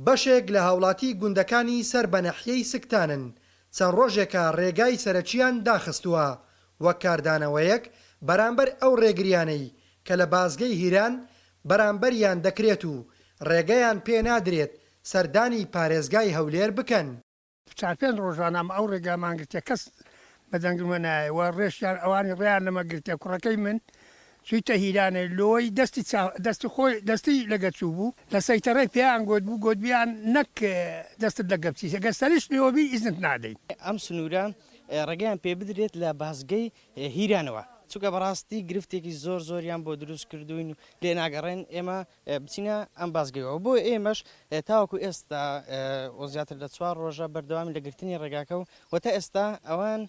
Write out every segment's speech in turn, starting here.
بەشێک لە هاوڵاتی گوندەکانی سەر بە نەحیەی سکتانن چەند ڕۆژێکە ڕێگای سەرەکییان داخستووە وەک کاردانەوەیەک بەرامبەر ئەو ڕێگریانەی کە لە بازگەی هیران بەرامبەریان دەکرێت و ڕێگەیان پێ نادرێت سەردانی پارێزگای هەولێر بکەن. 4-5 ڕۆژانام ئەو ڕێگامان گرتێ کەس بەدەنگمە نایەوە ڕێژیان ئەوانی ڕێیان لەمە گرتێ کوڕەکەی من چوویتە هیرانێ لۆی دەستی خۆی دەستی لەگە چوو بوو لە سەیتەڕێی پێیان گوت بوو گوتبیان نەک دەستت لەگە بچیت ئەگەر سەریش لێوەبی ئیزنت نادەین. ئەم سنوورە ڕێگەیان پێ بدرێت لە بازگەی هیرانەوە چونکە بەڕاستی گرفتێکی زۆریان بۆ دروست کردوین و لێ ناگەڕێن ئێمە بچینە ئەم بازگەیەوە بۆ ئێمەش تاوەکو ئێستا زیاتر لە 4 ڕۆژە بەردەوامی لە گرتنی ڕێگاکە و وەتا ئێستا ئەوان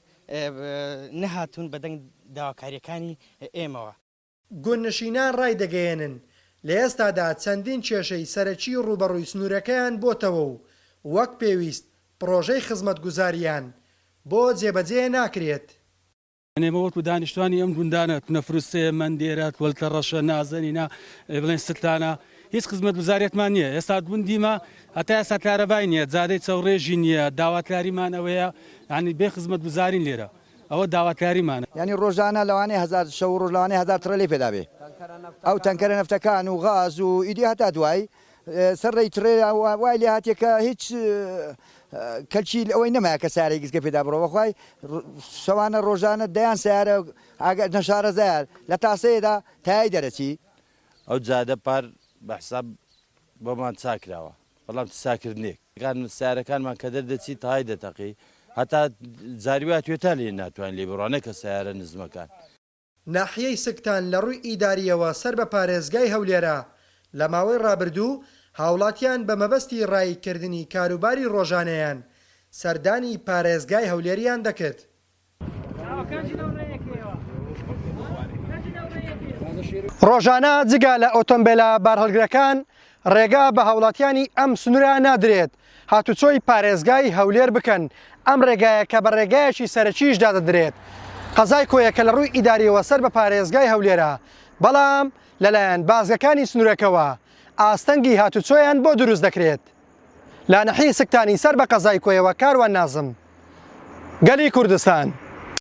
نەهاتوون بەدەنگ داواکاریەکانی ئێمەوە. گوندنشینان ڕای دەگەیەنن لە ئێستادا چەندین کێشەی سەرەکی ڕوبەڕووی سنوورەکەیان بۆتەوە و وەک پێویست پرۆژەی خزمەتگوزاریان بۆ جێبەجێ ناکرێت. ئێمە وەکو دانیشتوانی ئەم گوندانە نەفروسێ مەندێرە وەلتە ڕەشە نازەنینە بڵێن ستانە هیچ خزمەتگوزاریەتمان نییە. ئێستا گوندیمە هەتا ئێستا کارەبای نییە جادەی چاوڕێژی نییە داواتکاریمان ئەوەیە ینی بێ خزمەتگوزارین لێرە ئەوە داواتکاریمانە. ینی ڕۆژانە لەوانەیە 1000 شەو ڕۆژانەی 1000 ترە لێ پێدا بێ ئەو تەنکەرە نەفتەکان و غاز و ئیدی هەتا دوای سەرڕێی ترێ وای لێ هاتێکە هیچ کەلچی ئەوەی نەمایە کە سیارەی گزگە پێدا بڕەوە خی شەوانە ڕۆژانە دەیان سیارە نەشارە زار لە تاسەیەدا تای دەرەچی ئەو جادە پار بە حساب بۆمان چاکراوە بەڵام ساکردنێک سیارەکانمان کە دەردەچی تای دەتەقی هەتا زاریوات توێتە لێ ناتوانین لێ بڕوانە کە سیارە نزمەکان. ناحیەی سکتان لە ڕووی ئیداریەوە سەر بە پارێزگای هەولێرە لە ماوەی ڕابردوو هاوڵاتیان بە مەبەستی ڕایکردنی کاروباری ڕۆژانەیان سەردانی پارێزگای هەولێریان دەکرد. ڕۆژانە جگا لە ئۆتۆمبیلە بارهەڵگرەکان ڕێگا بە هاوڵاتیانی ئەم سنوورە نادرێت هاتوچۆی پارێزگای هەولێر بکەن ئەم ڕێگایە کە بە ڕێگایەکی سەرەکیشدا دەدرێت قەزای کۆیەکە لە ڕووی ئیداریەوە سەر بە پارێزگای هەولێرە بەڵام لەلایەن بازگەکانی سنوورەکەوە ئاستەنگی هاتوچۆیان بۆ دروست دەکرێت. لە نەحیەی سکتانی سەر بە قەزای کۆیەوە کاروان نازم گەلی کوردستان.